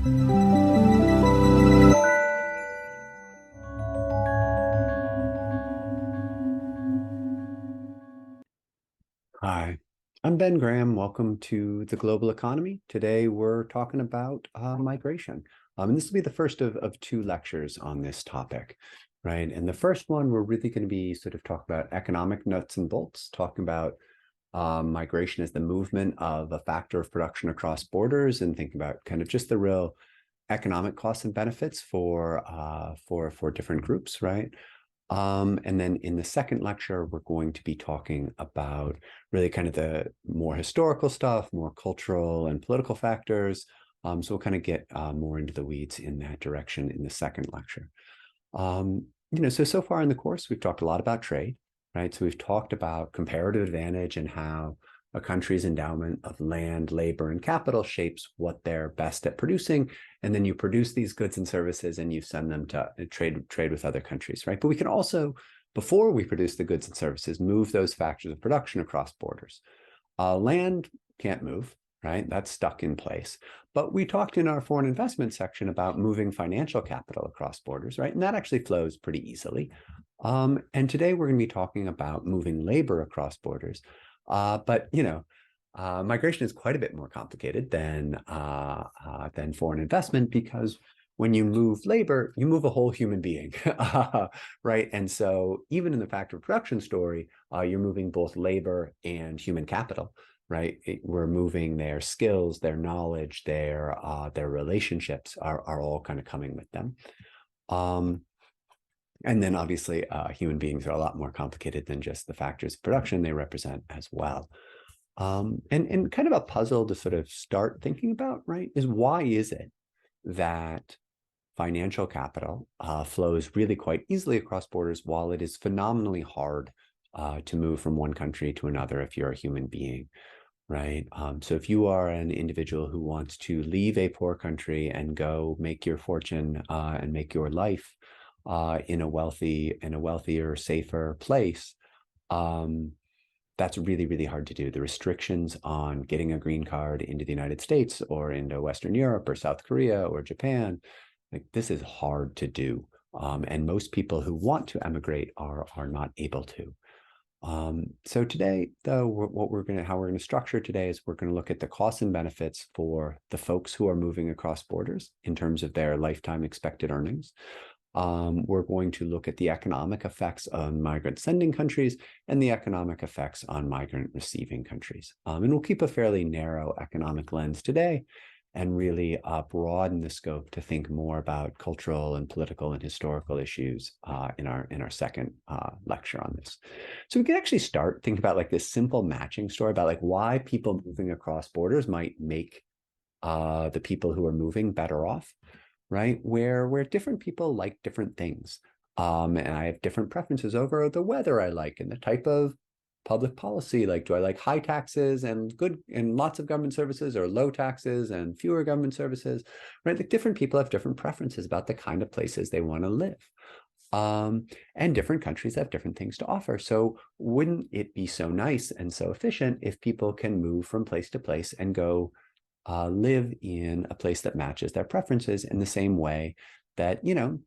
Hi, I'm Ben Graham. Welcome to the Global Economy. Today we're talking about migration. And this will be the first of two lectures on this topic, right? And the first one, we're really going to be sort of talking about economic nuts and bolts, talking about migration as the movement of a factor of production across borders, and thinking about kind of just the real economic costs and benefits for different groups, right? And then in the second lecture, we're going to be talking about really kind of the more historical stuff, more cultural and political factors. So we'll kind of get more into the weeds in that direction in the second lecture. So far in the course, we've talked a lot about trade, right? So we've talked about comparative advantage and how a country's endowment of land, labor, and capital shapes what they're best at producing. And then you produce these goods and services and you send them to trade with other countries, right? But we can also, before we produce the goods and services, move those factors of production across borders. Land can't move, right? That's stuck in place. But we talked in our foreign investment section about moving financial capital across borders, right? And that actually flows pretty easily. And today we're going to be talking about moving labor across borders. But migration is quite a bit more complicated than foreign investment, because when you move labor, you move a whole human being, right? And so even in the factor of production story, you're moving both labor and human capital, right? We're moving their skills, their knowledge, their relationships are all kind of coming with them. And then obviously human beings are a lot more complicated than just the factors of production they represent as well. And kind of a puzzle to sort of start thinking about, right, is why is it that financial capital flows really quite easily across borders, while it is phenomenally hard to move from one country to another if you're a human being, right? So if you are an individual who wants to leave a poor country and go make your fortune and make your life in a wealthier, safer place, that's really, really hard to do. The restrictions on getting a green card into the United States or into Western Europe or South Korea or Japan, like, this is hard to do. And most people who want to emigrate are not able to. So today, though, how we're going to structure today is we're going to look at the costs and benefits for the folks who are moving across borders in terms of their lifetime expected earnings. We're going to look at the economic effects on migrant-sending countries and the economic effects on migrant-receiving countries. And we'll keep a fairly narrow economic lens today and really broaden the scope to think more about cultural and political and historical issues in our second lecture on this. So we can actually start thinking about like this simple matching story about like why people moving across borders might make the people who are moving better off, right? Where different people like different things. And I have different preferences over the weather I like and the type of public policy. Like, do I like high taxes and lots of government services, or low taxes and fewer government services, right? Like, different people have different preferences about the kind of places they want to live. And different countries have different things to offer. So wouldn't it be so nice and so efficient if people can move from place to place and go live in a place that matches their preferences, in the same way that,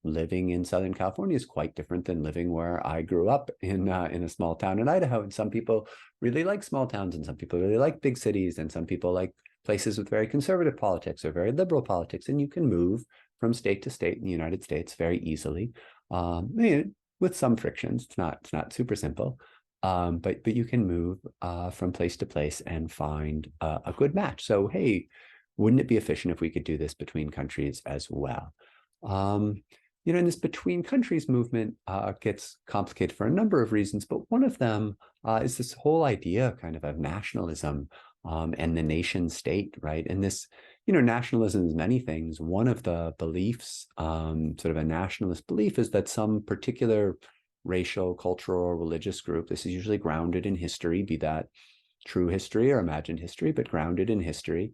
living in Southern California is quite different than living where I grew up in a small town in Idaho. And some people really like small towns, and some people really like big cities, and some people like places with very conservative politics or very liberal politics. And you can move from state to state in the United States very easily, with some frictions. It's not super simple. But you can move from place to place and find a good match. So, hey, wouldn't it be efficient if we could do this between countries as well? And this between countries movement gets complicated for a number of reasons, but one of them is this whole idea kind of nationalism and the nation state, right? And this, nationalism is many things. One of the beliefs, sort of a nationalist belief, is that some particular racial, cultural, or religious group, this is usually grounded in history, be that true history or imagined history, but grounded in history,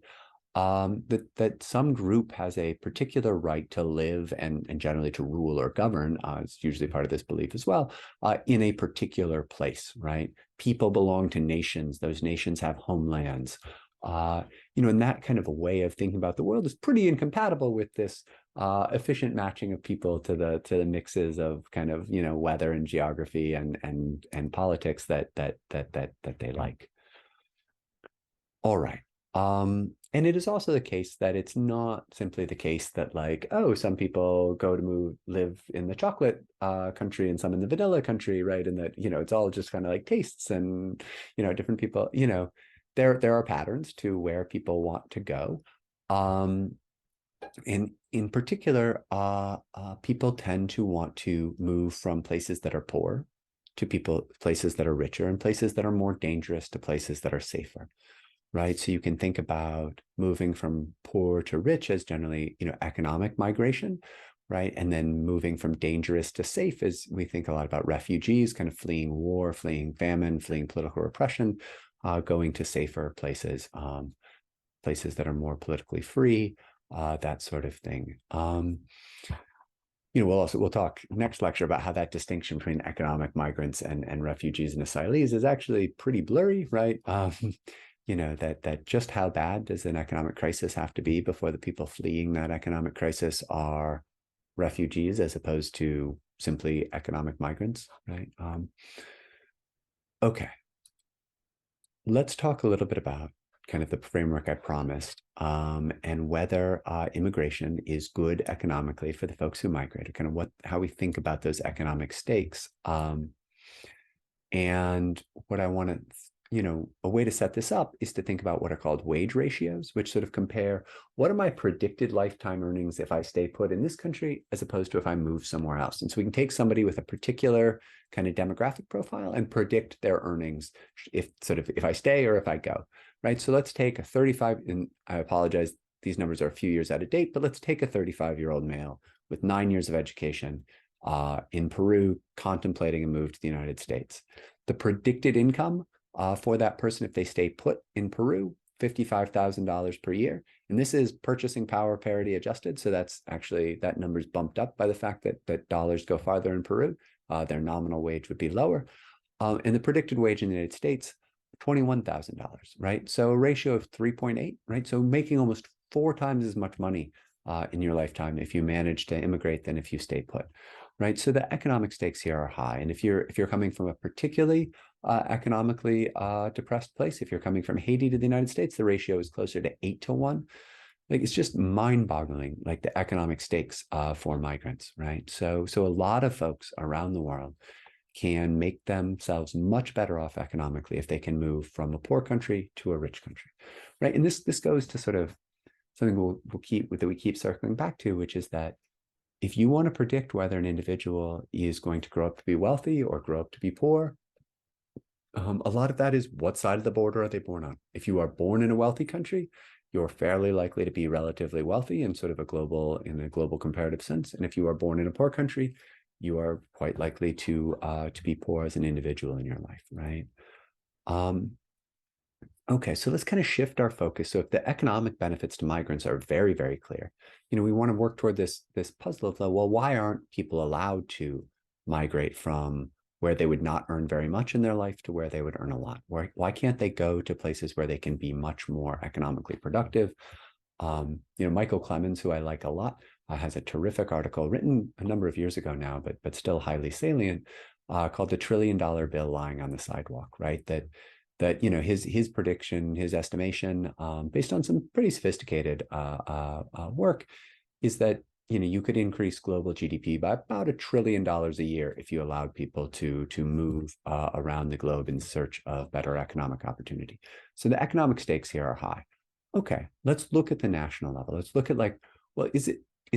that some group has a particular right to live and generally to rule or govern, it's usually part of this belief as well, in a particular place, right? People belong to nations. Those nations have homelands. and that kind of a way of thinking about the world is pretty incompatible with this efficient matching of people to the mixes of kind of weather and geography and politics that they like. All right. And it is also the case that it's not simply the case that like, oh, some people go to live in the chocolate country and some in the vanilla country, right? And that, it's all just kind of like tastes and, different people, there are patterns to where people want to go. And in particular, people tend to want to move from places that are poor to places that are richer, and places that are more dangerous to places that are safer. Right. So you can think about moving from poor to rich as generally, economic migration, right? And then moving from dangerous to safe as we think a lot about refugees, kind of fleeing war, fleeing famine, fleeing political repression, going to safer places, places that are more politically free, that sort of thing. We'll talk next lecture about how that distinction between economic migrants and refugees and asylees is actually pretty blurry, right? That just how bad does an economic crisis have to be before the people fleeing that economic crisis are refugees as opposed to simply economic migrants, right? Okay. Let's talk a little bit about kind of the framework I promised, and whether immigration is good economically for the folks who migrate, or kind of how we think about those economic stakes. And what I want to a way to set this up is to think about what are called wage ratios, which sort of compare what are my predicted lifetime earnings if I stay put in this country as opposed to if I move somewhere else. And so we can take somebody with a particular kind of demographic profile and predict their earnings if I stay or if I go, right? So let's take a 35, and I apologize, these numbers are a few years out of date, but let's take a 35-year-old male with 9 years of education in Peru contemplating a move to the United States. The predicted income for that person, if they stay put in Peru, $55,000 per year. And this is purchasing power parity adjusted. So that's actually, that number's bumped up by the fact that dollars go farther in Peru. Their nominal wage would be lower. And the predicted wage in the United States, $21,000, right? So a ratio of 3.8, right? So making almost 4 times as much money in your lifetime if you manage to immigrate than if you stay put, right? So the economic stakes here are high. And if you're coming from a particularly economically depressed place, if you're coming from Haiti to the United States, the ratio is closer to 8 to 1. Like, it's just mind-boggling, like the economic stakes for migrants, right? So a lot of folks around the world can make themselves much better off economically if they can move from a poor country to a rich country, right? And this goes to sort of something we keep circling back to, which is that if you want to predict whether an individual is going to grow up to be wealthy or grow up to be poor, a lot of that is what side of the border are they born on? If you are born in a wealthy country, you're fairly likely to be relatively wealthy in sort of a global comparative sense. And if you are born in a poor country, you are quite likely to be poor as an individual in your life, right? Okay, so let's kind of shift our focus. So if the economic benefits to migrants are very, very clear, we want to work toward this puzzle of, well, why aren't people allowed to migrate from where they would not earn very much in their life to where they would earn a lot? Why can't they go to places where they can be much more economically productive? Michael Clemens, who I like a lot, has a terrific article written a number of years ago now, but still highly salient, called "The $1 Trillion Bill Lying on the Sidewalk," right? That his prediction, his estimation, based on some pretty sophisticated work, is that you could increase global GDP by about $1 trillion a year if you allowed people to move around the globe in search of better economic opportunity. So the economic stakes here are high. Okay, let's look at the national level. Let's look at well, is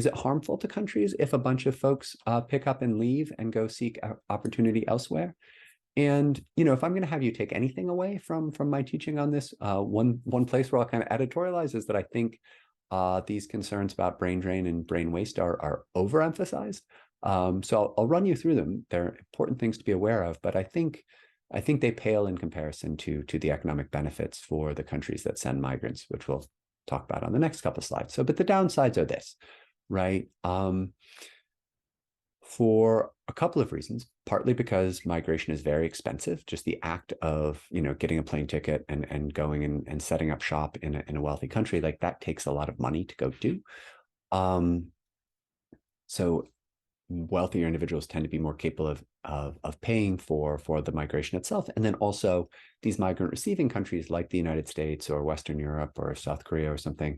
it harmful to countries if a bunch of folks pick up and leave and go seek opportunity elsewhere? And if I'm going to have you take anything away from my teaching on this, one place where I'll kind of editorialize is that I think these concerns about brain drain and brain waste are overemphasized. So I'll run you through them. They're important things to be aware of, but I think they pale in comparison to the economic benefits for the countries that send migrants, which we'll talk about on the next couple of slides. But the downsides are this, right? For a couple of reasons, partly because migration is very expensive. Just the act of, getting a plane ticket and going and setting up shop in a wealthy country, like that takes a lot of money to go do. Um, so wealthier individuals tend to be more capable of paying for the migration itself. And then also these migrant receiving countries like the United States or Western Europe or South Korea or something,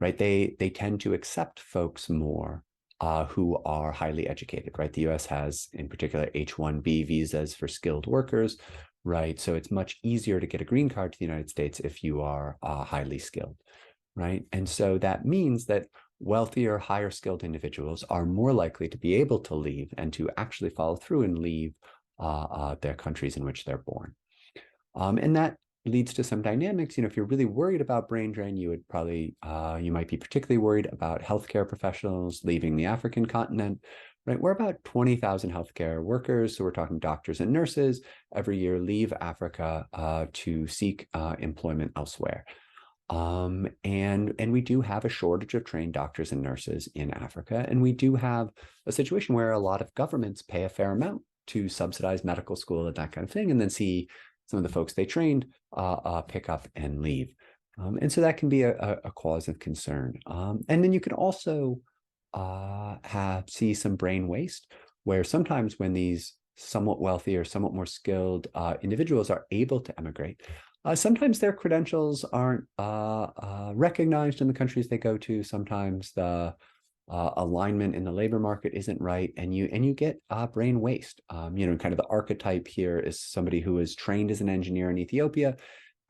right? They tend to accept folks more who are highly educated, right? The US has in particular H-1B visas for skilled workers, right? So it's much easier to get a green card to the United States if you are highly skilled, right? And so that means that wealthier, higher skilled individuals are more likely to be able to leave and to actually follow through and leave their countries in which they're born. And that leads to some dynamics. If you're really worried about brain drain, you would probably, you might be particularly worried about healthcare professionals leaving the African continent, right? We're about 20,000 healthcare workers, so we're talking doctors and nurses, every year leave Africa to seek employment elsewhere. And we do have a shortage of trained doctors and nurses in Africa. And we do have a situation where a lot of governments pay a fair amount to subsidize medical school and that kind of thing, and then see some of the folks they trained pick up and leave. And so that can be a cause of concern. And then you can also see some brain waste, where sometimes when these somewhat wealthy or somewhat more skilled individuals are able to emigrate, sometimes their credentials aren't recognized in the countries they go to. Sometimes the alignment in the labor market isn't right, and you get brain waste. Kind of the archetype here is somebody who is trained as an engineer in Ethiopia,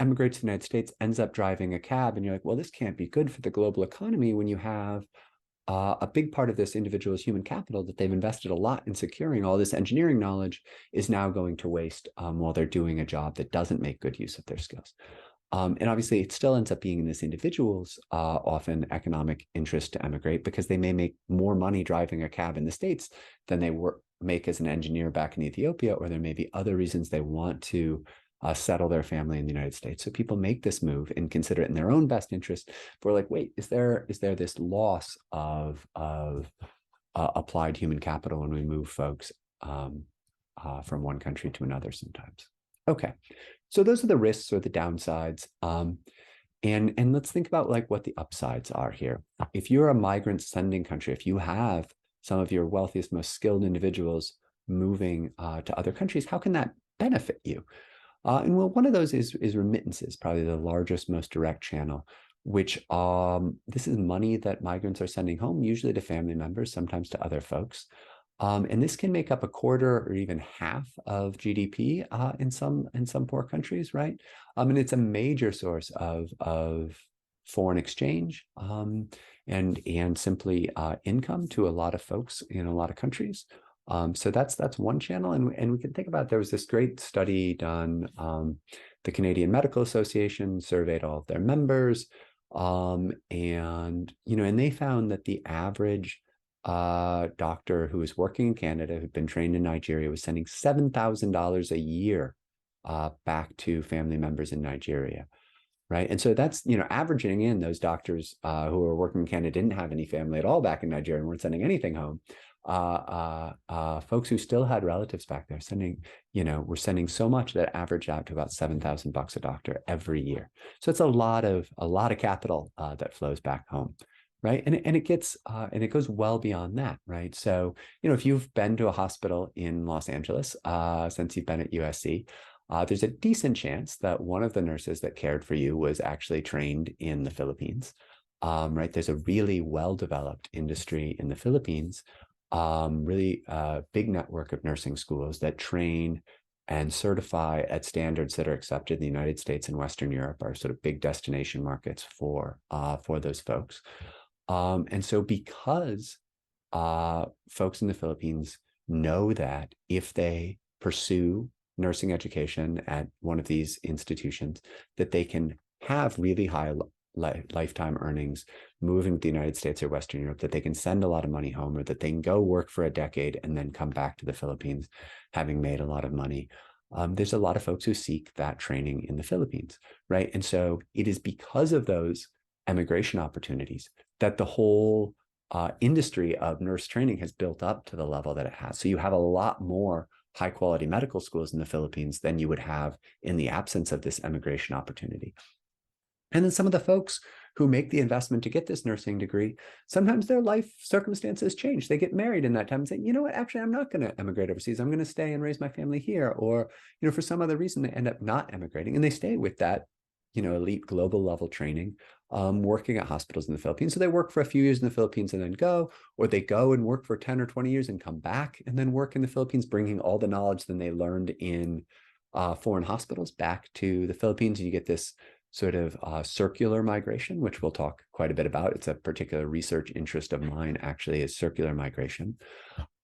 emigrates to the United States, ends up driving a cab, and you're like, well, this can't be good for the global economy when you have a big part of this individual's human capital that they've invested a lot in securing all this engineering knowledge is now going to waste while they're doing a job that doesn't make good use of their skills. And obviously, it still ends up being in this individual's often economic interest to emigrate, because they may make more money driving a cab in the States than they make as an engineer back in Ethiopia, or there may be other reasons they want to settle their family in the United States. So people make this move and consider it in their own best interest. But we're like, wait, is there this loss of applied human capital when we move folks from one country to another sometimes? Okay, so those are the risks or the downsides. And let's think about like what the upsides are here. If you're a migrant sending country, if you have some of your wealthiest, most skilled individuals moving to other countries, how can that benefit you? And well, one of those is remittances, probably the largest, most direct channel, which this is money that migrants are sending home, usually to family members, sometimes to other folks. And this can make up a quarter or even half of GDP in some poor countries, right? And it's a major source of foreign exchange and simply income to a lot of folks in a lot of countries. So that's one channel, and we can think about, there was this great study done. The Canadian Medical Association surveyed all of their members, and they found that the average doctor who was working in Canada, who'd been trained in Nigeria, was sending $7,000 a year back to family members in Nigeria. Right. And so that's, averaging in those doctors who were working in Canada didn't have any family at all back in Nigeria and weren't sending anything home. Folks who still had relatives back there were sending so much that averaged out to about $7,000 a doctor every year. So it's a lot of capital that flows back home. Right. And it goes well beyond that. Right. So, if you've been to a hospital in Los Angeles since you've been at USC, there's a decent chance that one of the nurses that cared for you was actually trained in the Philippines. Right. There's a really well-developed industry in the Philippines, really big network of nursing schools that train and certify at standards that are accepted in the United States and Western Europe, are sort of big destination markets for those folks. And so because folks in the Philippines know that if they pursue nursing education at one of these institutions, that they can have really high lifetime earnings moving to the United States or Western Europe, that they can send a lot of money home, or that they can go work for a decade and then come back to the Philippines having made a lot of money. There's a lot of folks who seek that training in the Philippines, right? And so it is because of those emigration opportunities that the whole industry of nurse training has built up to the level that it has. So you have a lot more high quality medical schools in the Philippines than you would have in the absence of this emigration opportunity. And then some of the folks who make the investment to get this nursing degree, sometimes their life circumstances change. They get married in that time and say, you know what, actually, I'm not going to emigrate overseas. I'm going to stay and raise my family here. Or, for some other reason, they end up not emigrating and they stay with that, elite global level training, working at hospitals in the Philippines. So they work for a few years in the Philippines and then go, or they go and work for 10 or 20 years and come back and then work in the Philippines, bringing all the knowledge that they learned in foreign hospitals back to the Philippines. And you get this sort of circular migration, which we'll talk quite a bit about. It's a particular research interest of mine, actually, is circular migration.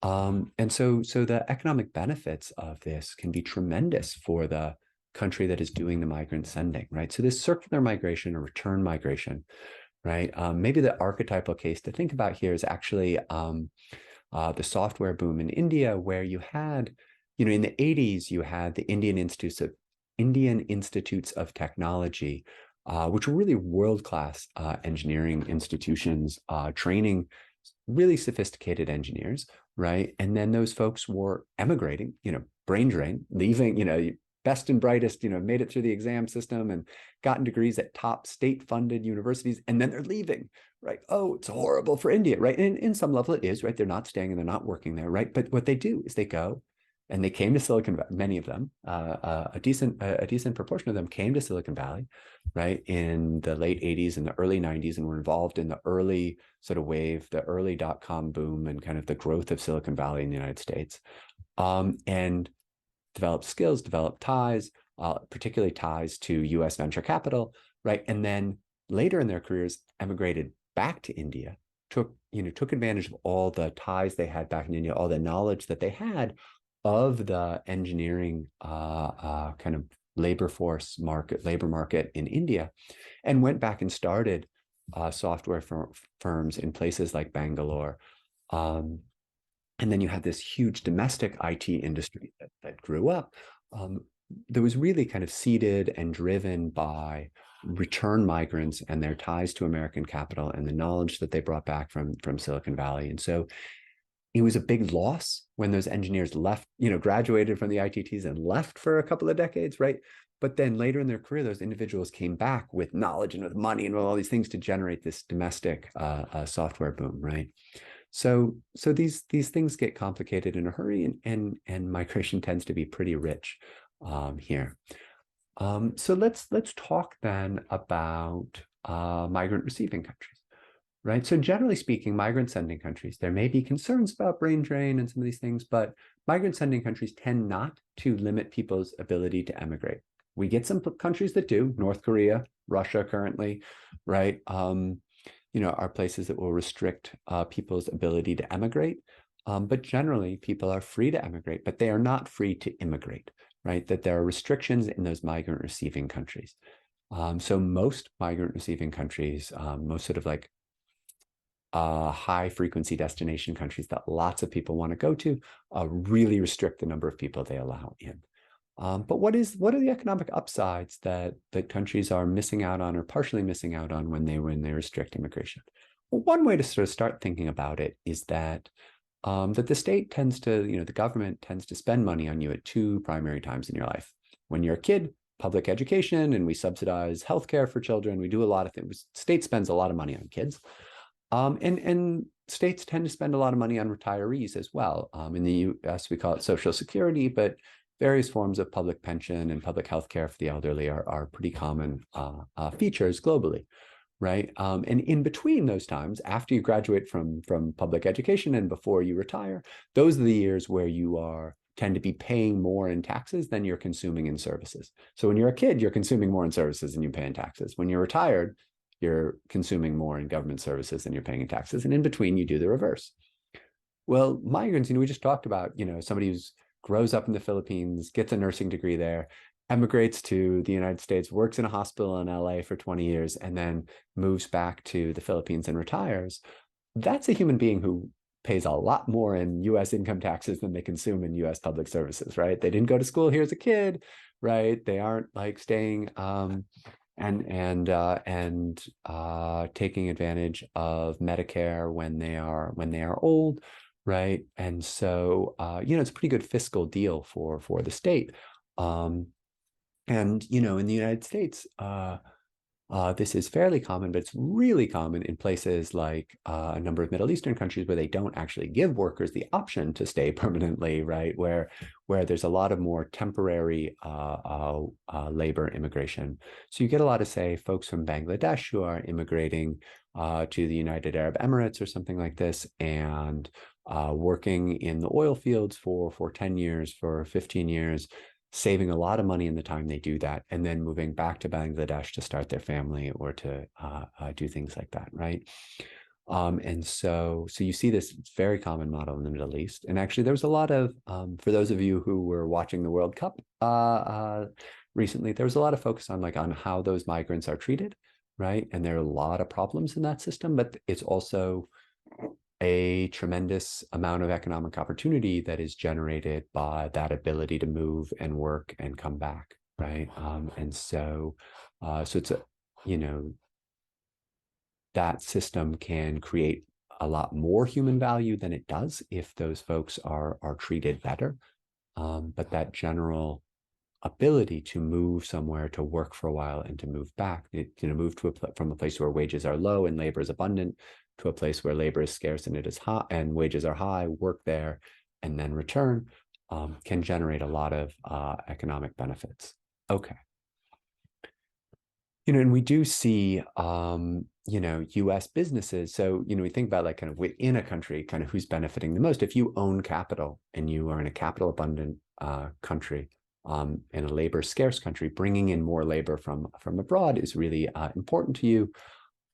And so the economic benefits of this can be tremendous for the country that is doing the migrant sending, right? So this circular migration or return migration, right? Maybe the archetypal case to think about here is actually the software boom in India, where you had, in the 80s, you had the Indian Institutes of Technology, which were really world-class engineering institutions, training really sophisticated engineers, right? And then those folks were emigrating, brain drain, leaving, best and brightest, made it through the exam system and gotten degrees at top state-funded universities, and then they're leaving, right? Oh, it's horrible for India, right? And in some level it is, right? They're not staying and they're not working there, right? But what they do is they go, and they came to Silicon Valley. Many of them, a decent proportion of them, came to Silicon Valley, right, in the late 80s and the early 90s, and were involved in the early sort of wave, the early .com boom, and kind of the growth of Silicon Valley in the United States, and developed skills, developed ties, particularly ties to U.S. venture capital, right, and then later in their careers kind back to India, took advantage of all the ties they had back in India, all the knowledge that they had of the engineering kind of labor market in India, and went back and started software firms in places like Bangalore. And then you had this huge domestic IT industry that grew up that was really kind of seeded and driven by return migrants and their ties to American capital and the knowledge that they brought back from Silicon Valley. And so it was a big loss when those engineers left, graduated from the ITTs and left for a couple of decades, right? But then later in their career, those individuals came back with knowledge and with money and with all these things to generate this domestic software boom, right? So these things get complicated in a hurry, and migration tends to be pretty rich here. So let's talk then about migrant receiving countries. Right. So generally speaking, migrant sending countries, there may be concerns about brain drain and some of these things, but migrant sending countries tend not to limit people's ability to emigrate. We get some countries that do, North Korea, Russia currently, right? Are places that will restrict people's ability to emigrate. But generally, people are free to emigrate, but they are not free to immigrate, right? That there are restrictions in those migrant receiving countries. So most migrant receiving countries, most sort of like high frequency destination countries that lots of people want to go to, really restrict the number of people they allow in. But what are the economic upsides that countries are missing out on or partially missing out on when they restrict immigration? Well, one way to sort of start thinking about it is that the state tends to, the government tends to spend money on you at two primary times in your life. When you're a kid, public education, and we subsidize healthcare for children. We do a lot of things. State spends a lot of money on kids. And states tend to spend a lot of money on retirees as well. In the U.S., we call it Social Security, but various forms of public pension and public health care for the elderly are pretty common features globally, right? And in between those times, after you graduate from public education and before you retire, those are the years where you tend to be paying more in taxes than you're consuming in services. So when you're a kid, you're consuming more in services than you pay in taxes. When you're retired, you're consuming more in government services than you're paying in taxes. And in between, you do the reverse. Well, migrants, we just talked about, somebody who grows up in the Philippines, gets a nursing degree there, emigrates to the United States, works in a hospital in LA for 20 years, and then moves back to the Philippines and retires. That's a human being who pays a lot more in US income taxes than they consume in US public services, right? They didn't go to school here as a kid, right? They aren't like staying, and taking advantage of Medicare when they are old, right? And so it's a pretty good fiscal deal for the state. And in the United States, this is fairly common, but it's really common in places like a number of Middle Eastern countries where they don't actually give workers the option to stay permanently, right? Where there's a lot of more temporary labor immigration. So you get a lot of, say, folks from Bangladesh who are immigrating to the United Arab Emirates or something like this, and working in the oil fields for 10 years, for 15 years, saving a lot of money in the time they do that, and then moving back to Bangladesh to start their family or to do things like that, right? And so you see this very common model in the Middle East. And actually, there was a lot of, for those of you who were watching the World Cup recently, there was a lot of focus on how those migrants are treated, right? And there are a lot of problems in that system, but it's also a tremendous amount of economic opportunity that is generated by that ability to move and work and come back, right? And so it's that system can create a lot more human value than it does if those folks are treated better. But that general ability to move somewhere, to work for a while, and to move back, move from a place where wages are low and labor is abundant to a place where labor is scarce and it is high and wages are high, work there, and then return, can generate a lot of economic benefits. Okay. And we do see, U.S. businesses. So, we think about kind of within a country, kind of who's benefiting the most. If you own capital and you are in a capital abundant country, in a labor scarce country, bringing in more labor from abroad is really important to you.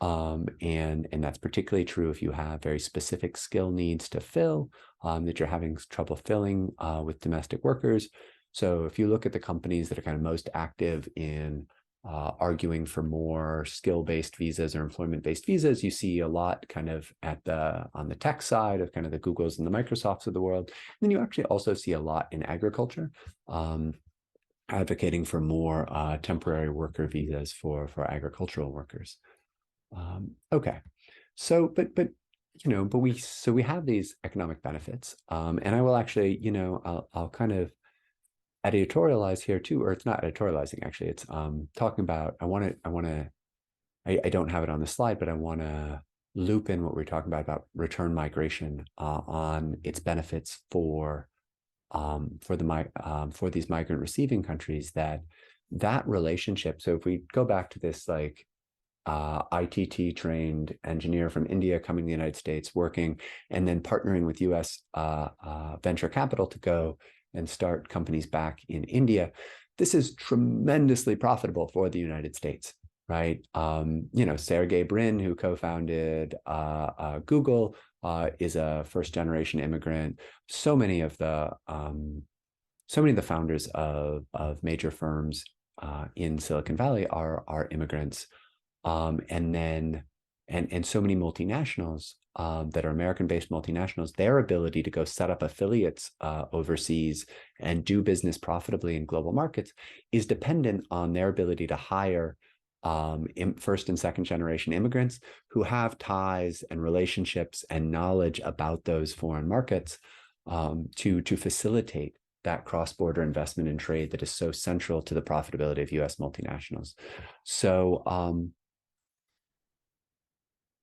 And that's particularly true if you have very specific skill needs to fill, that you're having trouble filling with domestic workers. So if you look at the companies that are kind of most active in arguing for more skill-based visas or employment-based visas, you see a lot kind of on the tech side of kind of the Googles and the Microsofts of the world. And then you actually also see a lot in agriculture, advocating for more temporary worker visas for agricultural workers. Okay, so but we have these economic benefits, and I will actually, I'll kind of editorialize here too, or it's not editorializing, actually, it's talking about, I don't have it on the slide, but I want to loop in what we're talking about return migration on its benefits for these migrant receiving countries, that relationship. So if we go back to this ITT trained engineer from India coming to the United States, working, and then partnering with US venture capital to go and start companies back in India, this is tremendously profitable for the United States, right? Sergey Brin, who co-founded Google, is a first-generation immigrant. So many of the founders of major firms in Silicon Valley are immigrants, and so many multinationals that are American-based multinationals. Their ability to go set up affiliates overseas and do business profitably in global markets is dependent on their ability to hire first and second generation immigrants who have ties and relationships and knowledge about those foreign markets, to facilitate that cross-border investment and trade that is so central to the profitability of US multinationals.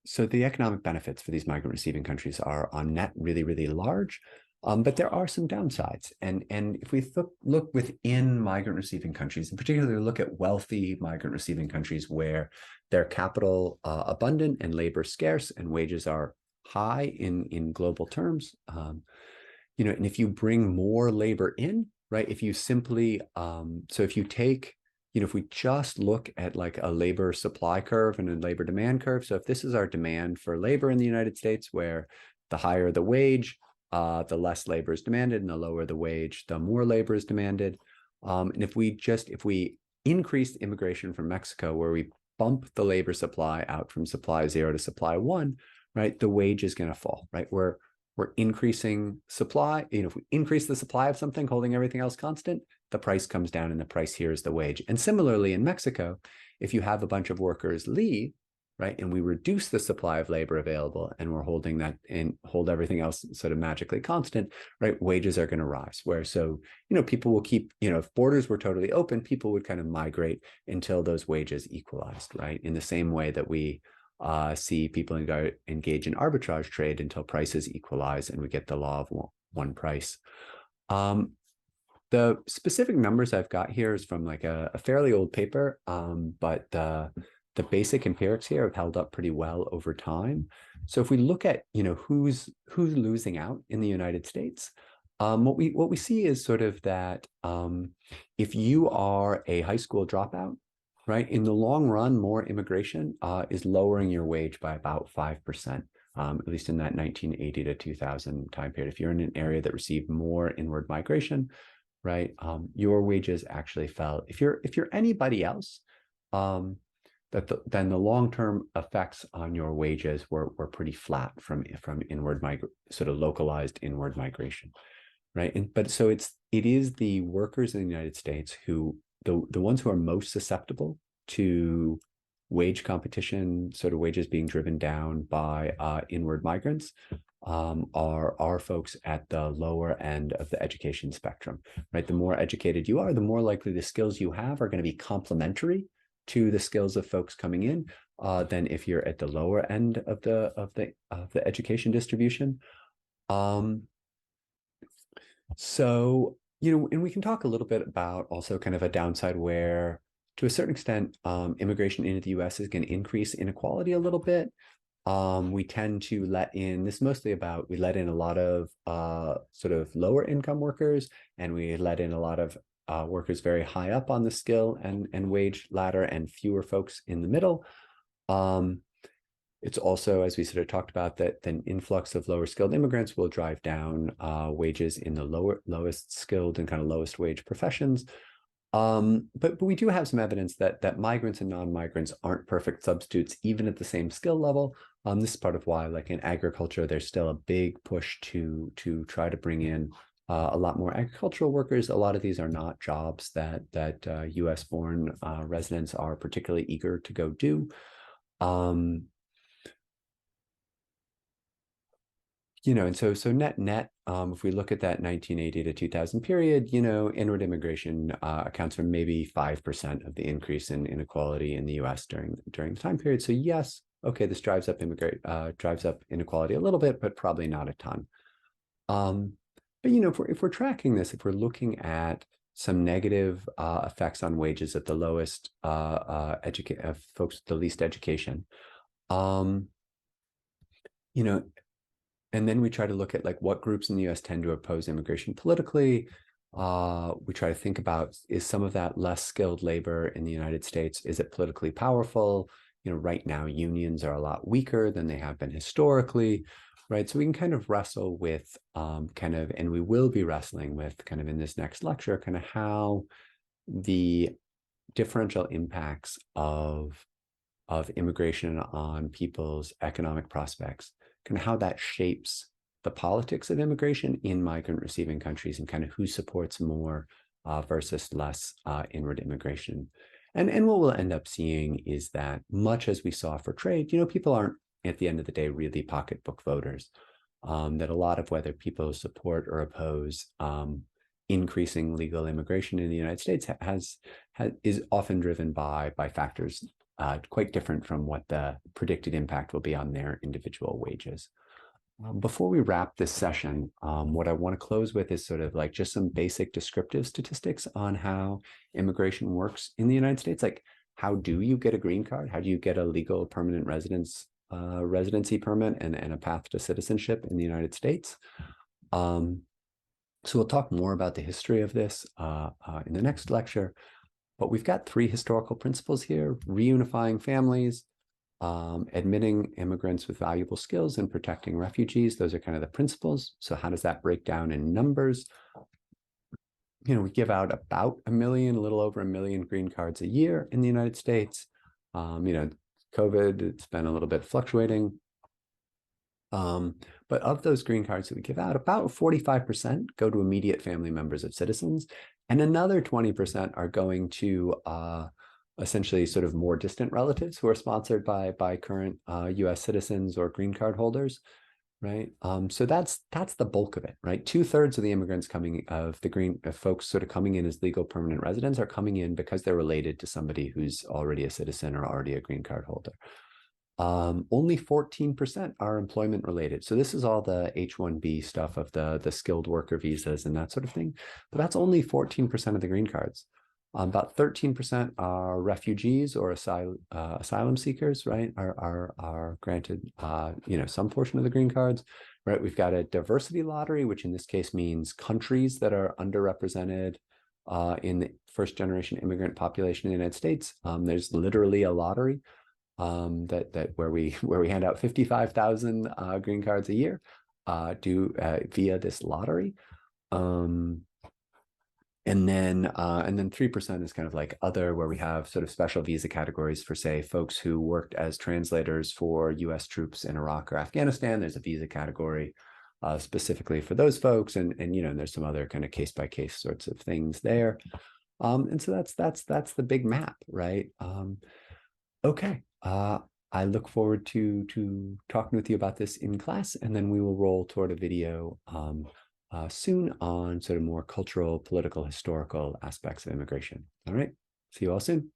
So the economic benefits for these migrant receiving countries are on net really, really large, but there are some downsides. And if we look within migrant receiving countries, and particularly look at wealthy migrant receiving countries where their capital abundant and labor scarce and wages are high in global terms, and if you bring more labor in, right? If you simply, so if you take, if we just look at like a labor supply curve and a labor demand curve. So if this is our demand for labor in the United States, where the higher the wage, the less labor is demanded, and the lower the wage, the more labor is demanded. And if we increase immigration from Mexico, where we bump the labor supply out from supply 0 to supply 1, right, the wage is going to fall, right? we're increasing supply. If we increase the supply of something, holding everything else constant, the price comes down, and the price here is the wage. And similarly in Mexico, if you have a bunch of workers leave, right, and we reduce the supply of labor available, and we're holding that and hold everything else sort of magically constant, right, wages are going to rise. Where so, people will keep, if borders were totally open, people would kind of migrate until those wages equalized, right? In the same way that we see people engage in arbitrage trade until prices equalize and we get the law of one price. The specific numbers I've got here is from like a fairly old paper, but the basic empirics here have held up pretty well over time. So if we look at who's losing out in the United States, what we see is sort of that if you are a high school dropout, right, in the long run, more immigration is lowering your wage by about 5%. At least in that 1980 to 2000 time period. If you're in an area that received more inward migration, right, your wages actually fell. If you're anybody else, then the long-term effects on your wages were pretty flat from inward sort of localized inward migration, right? But so it is the workers in the United States who the ones who are most susceptible to wage competition, sort of wages being driven down by inward migrants, are folks at the lower end of the education spectrum, right? The more educated you are, the more likely the skills you have are going to be complementary to the skills of folks coming in than if you're at the lower end of the education distribution. So, and we can talk a little bit about also kind of a downside where, to a certain extent, immigration into the US is going to increase inequality a little bit. We tend to let in, this is mostly about, we let in a lot of sort of lower income workers, and we let in a lot of workers very high up on the skill and wage ladder, and fewer folks in the middle. It's also, as we sort of talked about, that an influx of lower skilled immigrants will drive down wages in the lowest skilled and kind of lowest wage professions. But we do have some evidence that migrants and non-migrants aren't perfect substitutes, even at the same skill level. This is part of why, like in agriculture, there's still a big push to try to bring in a lot more agricultural workers. A lot of these are not jobs that U.S.-born residents are particularly eager to go do. And so net, if we look at that 1980 to 2000 period, inward immigration accounts for maybe 5% of the increase in inequality in the U.S. during the time period. So yes, okay, this drives up inequality a little bit, but probably not a ton. But if we're tracking this, if we're looking at some negative effects on wages at the lowest folks with the least education, and then we try to look at like what groups in the US tend to oppose immigration politically. We try to think about, is some of that less skilled labor in the United States, is it politically powerful? Right now unions are a lot weaker than they have been historically, right? So we can kind of wrestle with and we will be wrestling with kind of in this next lecture, kind of how the differential impacts of immigration on people's economic prospects, kind of how that shapes the politics of immigration in migrant receiving countries, and kind of who supports more versus less inward immigration. And what we'll end up seeing is that, much as we saw for trade, people aren't at the end of the day really pocketbook voters. That a lot of whether people support or oppose increasing legal immigration in the United States is often driven by factors quite different from what the predicted impact will be on their individual wages. Before we wrap this session, what I want to close with is sort of like just some basic descriptive statistics on how immigration works in the United States. Like, how do you get a green card? How do you get a legal permanent residency permit and a path to citizenship in the United States? So we'll talk more about the history of this in the next lecture. But we've got 3 historical principles here: reunifying families, admitting immigrants with valuable skills, and protecting refugees. Those are kind of the principles. So how does that break down in numbers? We give out about a little over 1 million green cards a year in the United States. COVID, it's been a little bit fluctuating. But of those green cards that we give out, about 45% go to immediate family members of citizens, and another 20% are going to essentially sort of more distant relatives who are sponsored by current U.S. citizens or green card holders, right? So that's the bulk of it, right? 2/3 of the immigrants coming of the green folks sort of coming in as legal permanent residents are coming in because they're related to somebody who's already a citizen or already a green card holder. Only 14% are employment related. So this is all the H-1B stuff of the skilled worker visas and that sort of thing. But that's only 14% of the green cards. About 13% are refugees or asylum seekers, right? Are granted, some portion of the green cards, right? We've got a diversity lottery, which in this case means countries that are underrepresented in the first generation immigrant population in the United States. There's literally a lottery that where we hand out 55,000 green cards a year via this lottery. And then 3% is kind of like other, where we have sort of special visa categories for, say, folks who worked as translators for US troops in Iraq or Afghanistan. There's a visa category specifically for those folks. And there's some other kind of case by case sorts of things there. And so that's the big map, right? Okay. I look forward to talking with you about this in class, and then we will roll toward a video soon on sort of more cultural, political, historical aspects of immigration. All right. See you all soon.